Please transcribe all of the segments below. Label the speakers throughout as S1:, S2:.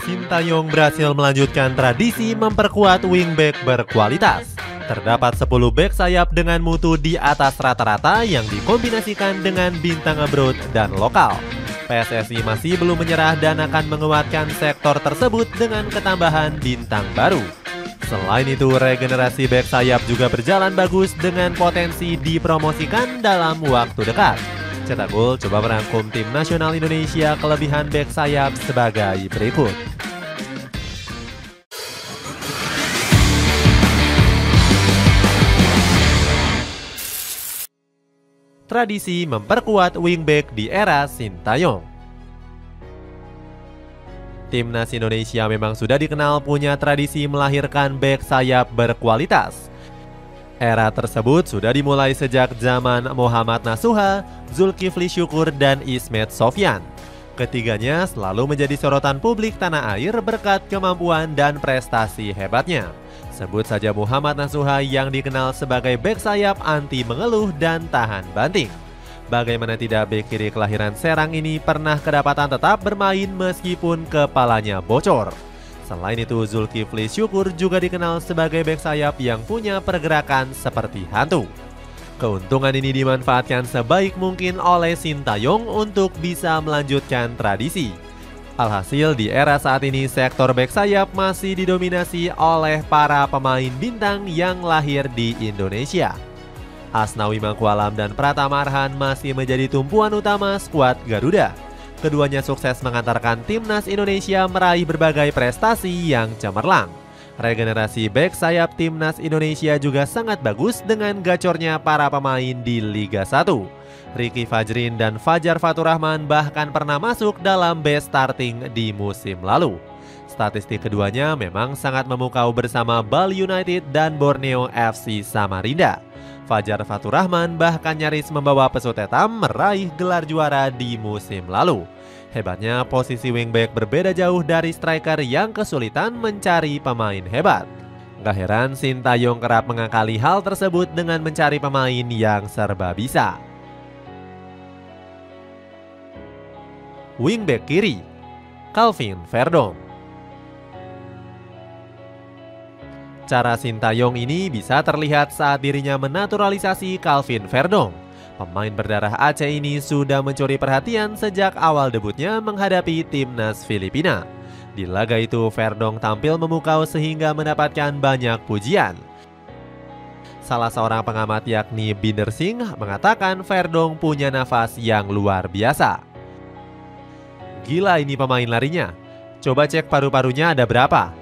S1: Sintayong berhasil melanjutkan tradisi memperkuat wingback berkualitas. Terdapat 10 bek sayap dengan mutu di atas rata-rata yang dikombinasikan dengan bintang abroad dan lokal. PSSI masih belum menyerah dan akan menguatkan sektor tersebut dengan ketambahan bintang baru. Selain itu, regenerasi bek sayap juga berjalan bagus dengan potensi dipromosikan dalam waktu dekat. Cetak Gol coba merangkum tim nasional Indonesia kelebihan bek sayap sebagai berikut. Tradisi memperkuat wingback di era Sintayong. Timnas Indonesia memang sudah dikenal punya tradisi melahirkan bek sayap berkualitas. Era tersebut sudah dimulai sejak zaman Muhammad Nasuha, Zulkifli Syukur, dan Ismet Sofyan. Ketiganya selalu menjadi sorotan publik tanah air berkat kemampuan dan prestasi hebatnya. Sebut saja Muhammad Nasuha yang dikenal sebagai bek sayap anti mengeluh dan tahan banting. Bagaimana tidak, bek kiri kelahiran Serang ini pernah kedapatan tetap bermain meskipun kepalanya bocor. Selain itu, Zulkifli Syukur juga dikenal sebagai bek sayap yang punya pergerakan seperti hantu. Keuntungan ini dimanfaatkan sebaik mungkin oleh Sintayong untuk bisa melanjutkan tradisi. Alhasil di era saat ini sektor bek sayap masih didominasi oleh para pemain bintang yang lahir di Indonesia. Asnawi Mangkualam dan Pratama Arhan masih menjadi tumpuan utama skuad Garuda. Keduanya sukses mengantarkan timnas Indonesia meraih berbagai prestasi yang cemerlang. Regenerasi bek sayap timnas Indonesia juga sangat bagus dengan gacornya para pemain di Liga 1. Ricky Fajrin dan Fajar Faturrahman bahkan pernah masuk dalam best starting di musim lalu. Statistik keduanya memang sangat memukau bersama Bali United dan Borneo FC Samarinda. Fajar Faturrahman bahkan nyaris membawa Pesut Etam meraih gelar juara di musim lalu. Hebatnya, posisi wingback berbeda jauh dari striker yang kesulitan mencari pemain hebat. Gak heran Sintayong kerap mengakali hal tersebut dengan mencari pemain yang serba bisa. Wingback kiri, Calvin Verdong. Cara Sintayong ini bisa terlihat saat dirinya menaturalisasi Calvin Verdong. Pemain berdarah Aceh ini sudah mencuri perhatian sejak awal debutnya menghadapi timnas Filipina. Di laga itu, Verdong tampil memukau sehingga mendapatkan banyak pujian. Salah seorang pengamat yakni Binder Singh mengatakan Verdong punya nafas yang luar biasa. Gila ini pemain larinya. Coba cek paru-parunya ada berapa.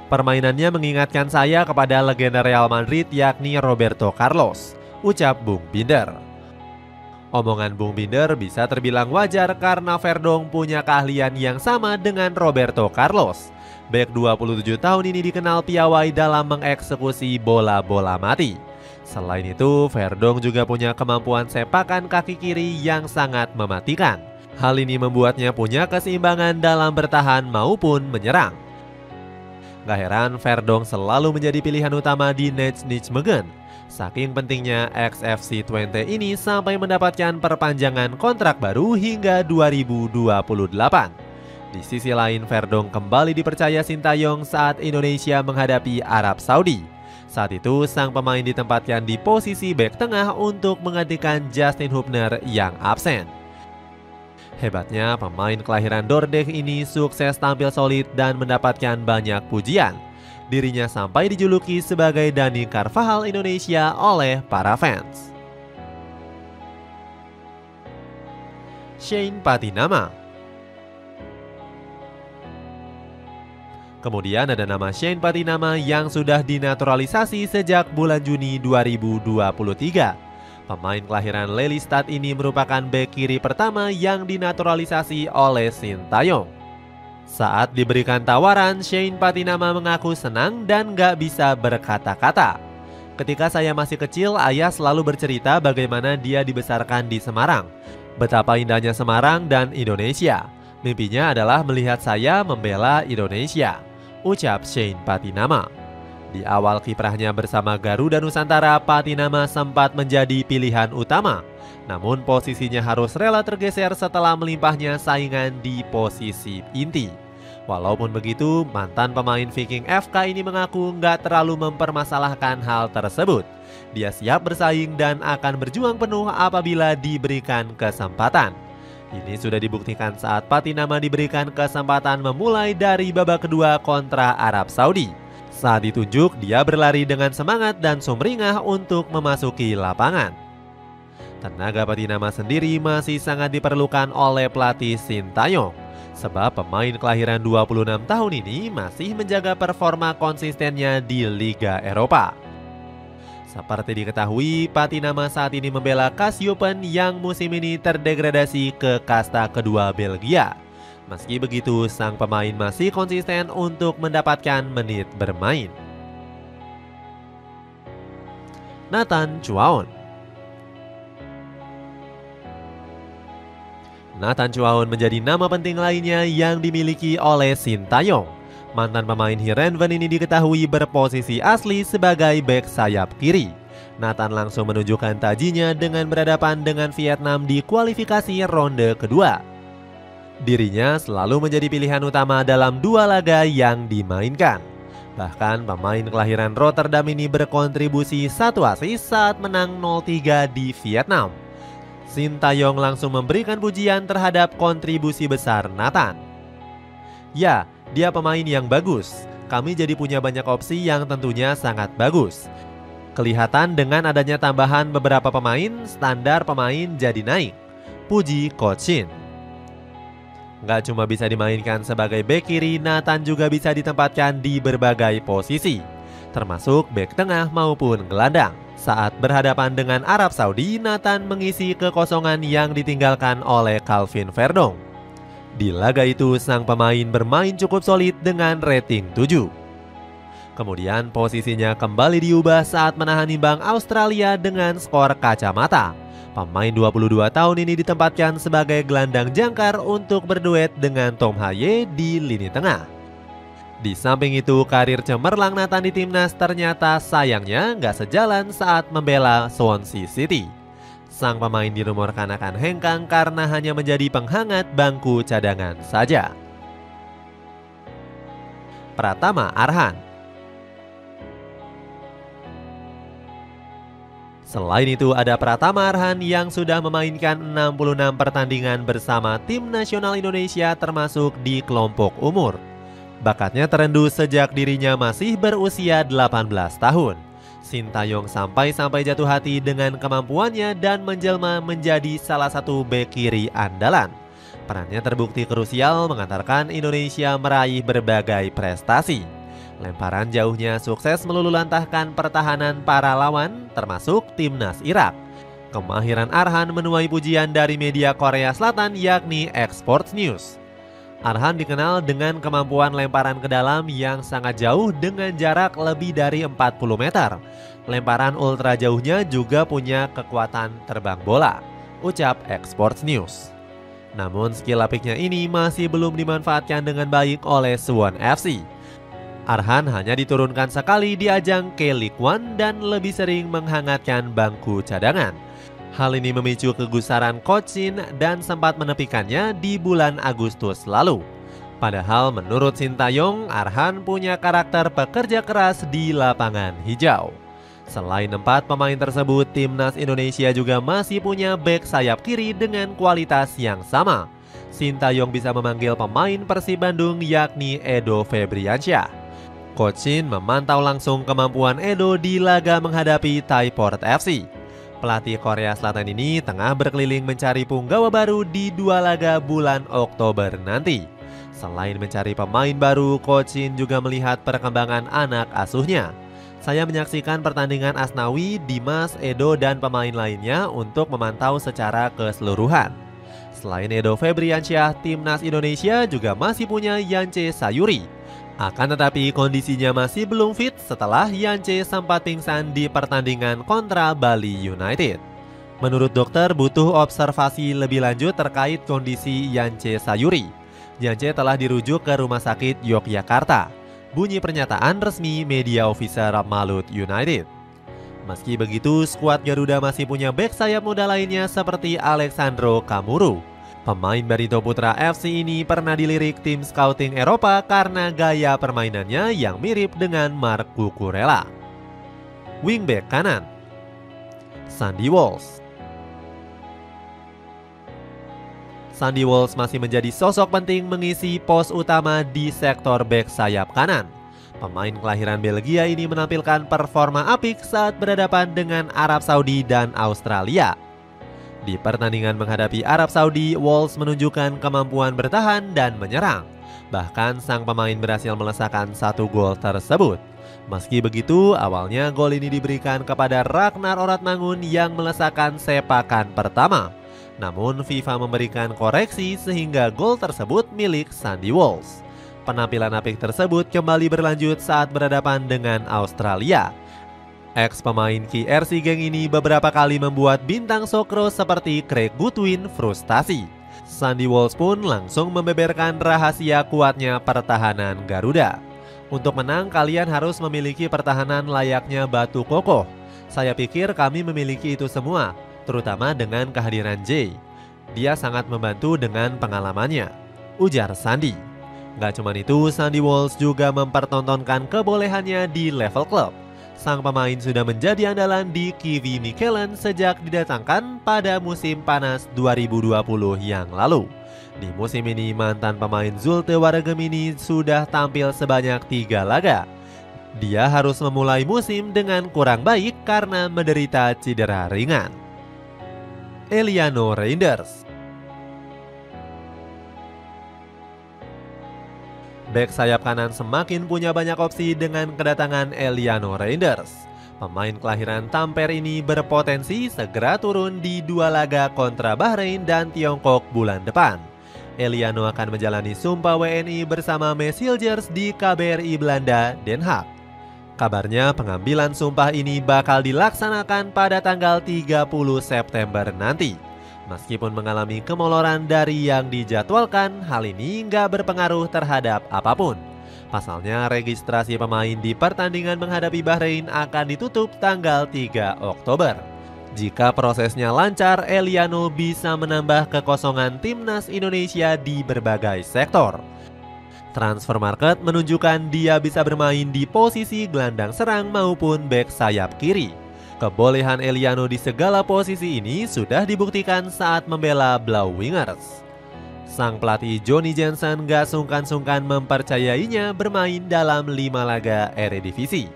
S1: Permainannya mengingatkan saya kepada legenda Real Madrid yakni Roberto Carlos, ucap Bung Binder. Omongan Bung Binder bisa terbilang wajar karena Verdong punya keahlian yang sama dengan Roberto Carlos. Bek 27 tahun ini dikenal piawai dalam mengeksekusi bola-bola mati. Selain itu, Verdong juga punya kemampuan sepakan kaki kiri yang sangat mematikan. Hal ini membuatnya punya keseimbangan dalam bertahan maupun menyerang. Gak heran Verdong selalu menjadi pilihan utama di Nijmegen. Saking pentingnya XFC 20 ini sampai mendapatkan perpanjangan kontrak baru hingga 2028. Di sisi lain, Verdong kembali dipercaya Sintayong saat Indonesia menghadapi Arab Saudi. Saat itu, sang pemain ditempatkan di posisi bek tengah untuk menggantikan Justin Hubner yang absen. Hebatnya, pemain kelahiran Dordrecht ini sukses tampil solid dan mendapatkan banyak pujian. Dirinya sampai dijuluki sebagai Dani Carvajal Indonesia oleh para fans. Shane Patinama. Kemudian ada nama Shane Patinama yang sudah dinaturalisasi sejak bulan Juni 2023. Pemain kelahiran Lelystad ini merupakan bek kiri pertama yang dinaturalisasi oleh Sintayong. Saat diberikan tawaran, Shane Patinama mengaku senang dan gak bisa berkata-kata. Ketika saya masih kecil, ayah selalu bercerita bagaimana dia dibesarkan di Semarang. Betapa indahnya Semarang dan Indonesia. Mimpinya adalah melihat saya membela Indonesia, ucap Shane Patinama. Di awal kiprahnya bersama Garuda Nusantara, Patinama sempat menjadi pilihan utama. Namun posisinya harus rela tergeser setelah melimpahnya saingan di posisi inti. Walaupun begitu, mantan pemain Viking FK ini mengaku nggak terlalu mempermasalahkan hal tersebut. Dia siap bersaing dan akan berjuang penuh apabila diberikan kesempatan. Ini sudah dibuktikan saat Patinama diberikan kesempatan memulai dari babak kedua kontra Arab Saudi. Saat ditunjuk, dia berlari dengan semangat dan sumringah untuk memasuki lapangan. Tenaga Patinama sendiri masih sangat diperlukan oleh pelatih Sintayong, sebab pemain kelahiran 26 tahun ini masih menjaga performa konsistennya di Liga Eropa. Seperti diketahui, Patinama saat ini membela Kasiopen yang musim ini terdegradasi ke kasta kedua Belgia. Meski begitu, sang pemain masih konsisten untuk mendapatkan menit bermain. Nathan Chuaon. Nathan Chuaon menjadi nama penting lainnya yang dimiliki oleh Sintayong. Mantan pemain Heerenveen ini diketahui berposisi asli sebagai bek sayap kiri. Nathan langsung menunjukkan tajinya dengan berhadapan dengan Vietnam di kualifikasi ronde kedua. Dirinya selalu menjadi pilihan utama dalam dua laga yang dimainkan. Bahkan pemain kelahiran Rotterdam ini berkontribusi 1 assist saat menang 0-3 di Vietnam. Sintayong langsung memberikan pujian terhadap kontribusi besar Nathan. Ya, dia pemain yang bagus. Kami jadi punya banyak opsi yang tentunya sangat bagus. Kelihatan dengan adanya tambahan beberapa pemain, standar pemain jadi naik. Puji Coach Shin. Nggak cuma bisa dimainkan sebagai bek kiri, Nathan juga bisa ditempatkan di berbagai posisi, termasuk bek tengah maupun gelandang. Saat berhadapan dengan Arab Saudi, Nathan mengisi kekosongan yang ditinggalkan oleh Calvin Verdong. Di laga itu, sang pemain bermain cukup solid dengan rating 7. Kemudian posisinya kembali diubah saat menahan imbang Australia dengan skor kacamata. Pemain 22 tahun ini ditempatkan sebagai gelandang jangkar untuk berduet dengan Tom Haye di lini tengah. Di samping itu, karir cemerlang Nathan di timnas ternyata sayangnya nggak sejalan saat membela Swansea City. Sang pemain dirumorkan akan hengkang karena hanya menjadi penghangat bangku cadangan saja. Pratama Arhan. Selain itu, ada Pratama Arhan yang sudah memainkan 66 pertandingan bersama tim nasional Indonesia termasuk di kelompok umur. Bakatnya terendu sejak dirinya masih berusia 18 tahun. Sintayong sampai jatuh hati dengan kemampuannya dan menjelma menjadi salah satu bek kiri andalan. Perannya terbukti krusial mengantarkan Indonesia meraih berbagai prestasi. Lemparan jauhnya sukses meluluhlantahkan pertahanan para lawan, termasuk timnas Irak. Kemahiran Arhan menuai pujian dari media Korea Selatan yakni Exports News. Arhan dikenal dengan kemampuan lemparan ke dalam yang sangat jauh dengan jarak lebih dari 40 meter. Lemparan ultra jauhnya juga punya kekuatan terbang bola, ucap Exports News. Namun skill apiknya ini masih belum dimanfaatkan dengan baik oleh Suwon FC. Arhan hanya diturunkan sekali di ajang K-League One dan lebih sering menghangatkan bangku cadangan. Hal ini memicu kegusaran Coach Shin dan sempat menepikannya di bulan Agustus lalu. Padahal menurut Sintayong, Arhan punya karakter pekerja keras di lapangan hijau. Selain 4 pemain tersebut, timnas Indonesia juga masih punya bek sayap kiri dengan kualitas yang sama. Sintayong bisa memanggil pemain Persib Bandung yakni Edo Febriansyah. Coach Shin memantau langsung kemampuan Edo di laga menghadapi Thaiport FC. Pelatih Korea Selatan ini tengah berkeliling mencari punggawa baru di 2 laga bulan Oktober nanti. Selain mencari pemain baru, Coach Shin juga melihat perkembangan anak asuhnya. Saya menyaksikan pertandingan Asnawi, Dimas, Edo, dan pemain lainnya untuk memantau secara keseluruhan. Selain Edo Febriansyah, timnas Indonesia juga masih punya Yance Sayuri. Akan tetapi kondisinya masih belum fit setelah Yance sempat pingsan di pertandingan kontra Bali United. Menurut dokter butuh observasi lebih lanjut terkait kondisi Yance Sayuri. Yance telah dirujuk ke Rumah Sakit Yogyakarta. Bunyi pernyataan resmi media officer Malut United. Meski begitu, skuad Garuda masih punya bek sayap muda lainnya seperti Alexandro Kamuru. Pemain Barito Putra FC ini pernah dilirik tim scouting Eropa karena gaya permainannya yang mirip dengan Marc Cucurella. Wingback kanan, Sandy Walsh. Sandy Walsh masih menjadi sosok penting mengisi pos utama di sektor bek sayap kanan. Pemain kelahiran Belgia ini menampilkan performa apik saat berhadapan dengan Arab Saudi dan Australia. Di pertandingan menghadapi Arab Saudi, Walsh menunjukkan kemampuan bertahan dan menyerang. Bahkan sang pemain berhasil melesakkan 1 gol tersebut. Meski begitu, awalnya gol ini diberikan kepada Ragnar Oratmangun yang melesakkan sepakan pertama. Namun FIFA memberikan koreksi sehingga gol tersebut milik Sandy Walsh. Penampilan apik tersebut kembali berlanjut saat berhadapan dengan Australia. Ex-pemain KRC Genk ini beberapa kali membuat bintang sokro seperti Craig Goodwin frustasi. Sandy Walsh pun langsung membeberkan rahasia kuatnya pertahanan Garuda. Untuk menang, kalian harus memiliki pertahanan layaknya batu kokoh. Saya pikir kami memiliki itu semua, terutama dengan kehadiran Jay. Dia sangat membantu dengan pengalamannya, ujar Sandy. Gak cuma itu, Sandy Walsh juga mempertontonkan kebolehannya di level klub. Sang pemain sudah menjadi andalan di KV Mechelen sejak didatangkan pada musim panas 2020 yang lalu. Di musim ini, mantan pemain Zulte Waregem ini sudah tampil sebanyak 3 laga. Dia harus memulai musim dengan kurang baik karena menderita cedera ringan. Eliano Reinders. Bek sayap kanan semakin punya banyak opsi dengan kedatangan Eliano Reinders. Pemain kelahiran Tampere ini berpotensi segera turun di 2 laga kontra Bahrain dan Tiongkok bulan depan. Eliano akan menjalani sumpah WNI bersama Mesielgers di KBRI Belanda, Den Haag. Kabarnya pengambilan sumpah ini bakal dilaksanakan pada tanggal 30 September nanti. Meskipun mengalami kemoloran dari yang dijadwalkan, hal ini nggak berpengaruh terhadap apapun. Pasalnya, registrasi pemain di pertandingan menghadapi Bahrain akan ditutup tanggal 3 Oktober. Jika prosesnya lancar, Eliano bisa menambah kekosongan timnas Indonesia di berbagai sektor. Transfer Market menunjukkan dia bisa bermain di posisi gelandang serang maupun bek sayap kiri. Kebolehan Eliano di segala posisi ini sudah dibuktikan saat membela Blauw Wingers. Sang pelatih Johnny Jensen gak sungkan-sungkan mempercayainya bermain dalam 5 laga Eredivisie.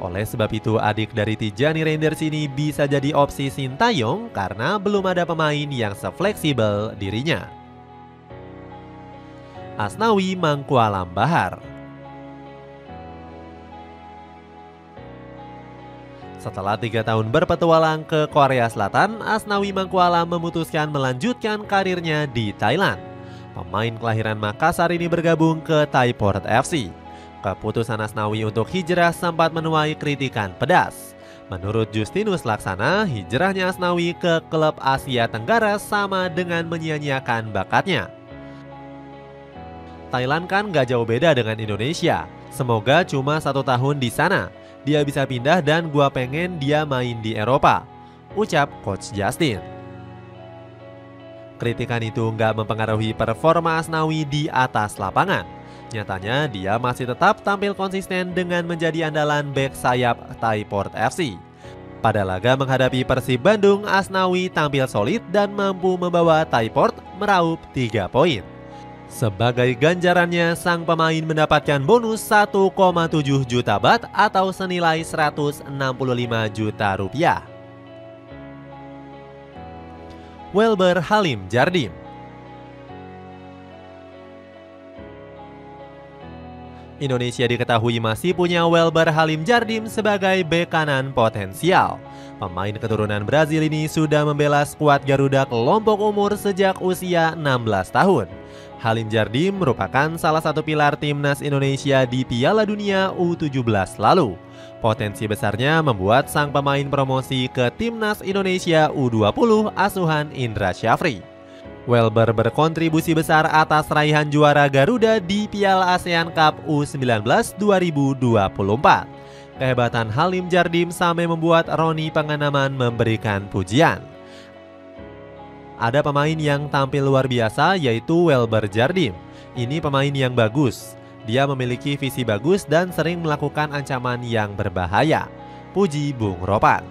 S1: Oleh sebab itu, adik dari Tijani Reinders ini bisa jadi opsi Sintayong karena belum ada pemain yang sefleksibel dirinya. Asnawi Mangkualam Bahar. Setelah 3 tahun berpetualang ke Korea Selatan, Asnawi Mangkualam memutuskan melanjutkan karirnya di Thailand. Pemain kelahiran Makassar ini bergabung ke Thaiport FC. Keputusan Asnawi untuk hijrah sempat menuai kritikan pedas. Menurut Justinus Laksana, hijrahnya Asnawi ke klub Asia Tenggara sama dengan menyia-nyiakan bakatnya. Thailand kan gak jauh beda dengan Indonesia. Semoga cuma 1 tahun di sana. Dia bisa pindah dan gua pengen dia main di Eropa, ucap Coach Justin. Kritikan itu nggak mempengaruhi performa Asnawi di atas lapangan. Nyatanya dia masih tetap tampil konsisten dengan menjadi andalan bek sayap Thaiport FC. Pada laga menghadapi Persib Bandung, Asnawi tampil solid dan mampu membawa Thaiport meraup 3 poin. Sebagai ganjarannya, sang pemain mendapatkan bonus 1,7 juta baht atau senilai 165 juta rupiah. Welber Halim Jardim. Indonesia diketahui masih punya Welber Halim Jardim sebagai bek kanan potensial. Pemain keturunan Brazil ini sudah membela skuad Garuda kelompok umur sejak usia 16 tahun. Halim Jardim merupakan salah satu pilar timnas Indonesia di Piala Dunia U17 lalu. Potensi besarnya membuat sang pemain promosi ke timnas Indonesia U20 asuhan Indra Syafri. Welber berkontribusi besar atas raihan juara Garuda di Piala ASEAN Cup U19 2024. Kehebatan Halim Jardim sampai membuat Roni Panganaman memberikan pujian. Ada pemain yang tampil luar biasa yaitu Welber Jardim. Ini pemain yang bagus. Dia memiliki visi bagus dan sering melakukan ancaman yang berbahaya. Puji Bung Ropan.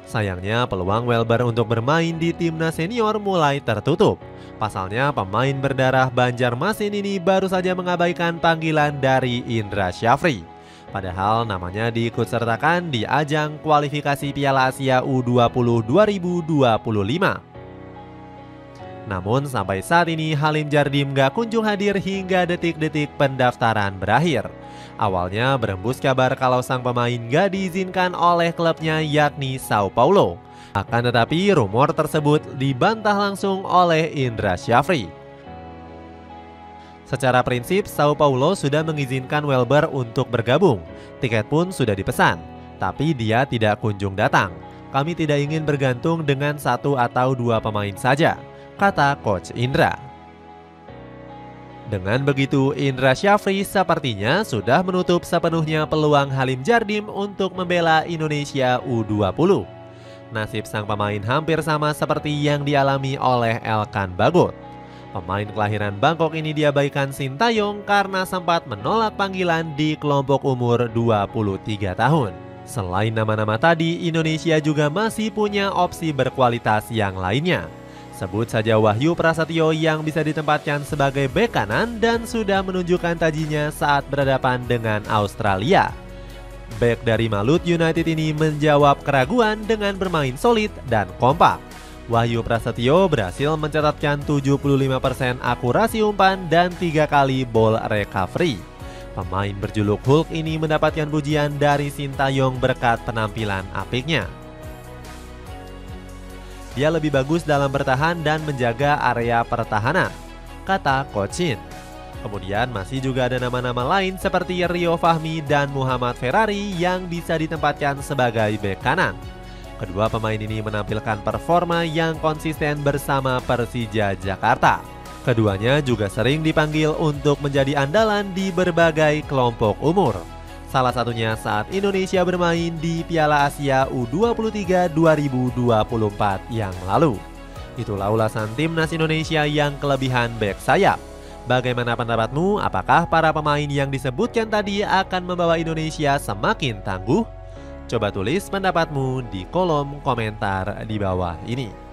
S1: Sayangnya peluang Welber untuk bermain di timnas senior mulai tertutup. Pasalnya pemain berdarah Banjarmasin ini baru saja mengabaikan panggilan dari Indra Syafri. Padahal namanya diikutsertakan di ajang kualifikasi Piala Asia U20 2025. Namun sampai saat ini Halim Jardim gak kunjung hadir hingga detik-detik pendaftaran berakhir. Awalnya berembus kabar kalau sang pemain gak diizinkan oleh klubnya yakni Sao Paulo. Akan tetapi rumor tersebut dibantah langsung oleh Indra Syafri. Secara prinsip Sao Paulo sudah mengizinkan Welber untuk bergabung. Tiket pun sudah dipesan, tapi dia tidak kunjung datang. Kami tidak ingin bergantung dengan satu atau dua pemain saja, kata Coach Indra. Dengan begitu, Indra Syafri sepertinya sudah menutup sepenuhnya peluang Halim Jardim untuk membela Indonesia U20. Nasib sang pemain hampir sama seperti yang dialami oleh Elkan Bagot. Pemain kelahiran Bangkok ini diabaikan Sintayong karena sempat menolak panggilan di kelompok umur 23 tahun. Selain nama-nama tadi, Indonesia juga masih punya opsi berkualitas yang lainnya. Sebut saja Wahyu Prasetyo yang bisa ditempatkan sebagai bek kanan dan sudah menunjukkan tajinya saat berhadapan dengan Australia. Bek dari Malut United ini menjawab keraguan dengan bermain solid dan kompak. Wahyu Prasetyo berhasil mencatatkan 75% akurasi umpan dan 3 kali ball recovery. Pemain berjuluk Hulk ini mendapatkan pujian dari Sintayong berkat penampilan apiknya. Dia lebih bagus dalam bertahan dan menjaga area pertahanan, kata Coach Shin. Kemudian masih juga ada nama-nama lain seperti Rio Fahmi dan Muhammad Ferrari yang bisa ditempatkan sebagai bek kanan. Kedua pemain ini menampilkan performa yang konsisten bersama Persija Jakarta. Keduanya juga sering dipanggil untuk menjadi andalan di berbagai kelompok umur. Salah satunya saat Indonesia bermain di Piala Asia U23 2024 yang lalu. Itulah ulasan timnas Indonesia yang kelebihan bek sayap. Bagaimana pendapatmu? Apakah para pemain yang disebutkan tadi akan membawa Indonesia semakin tangguh? Coba tulis pendapatmu di kolom komentar di bawah ini.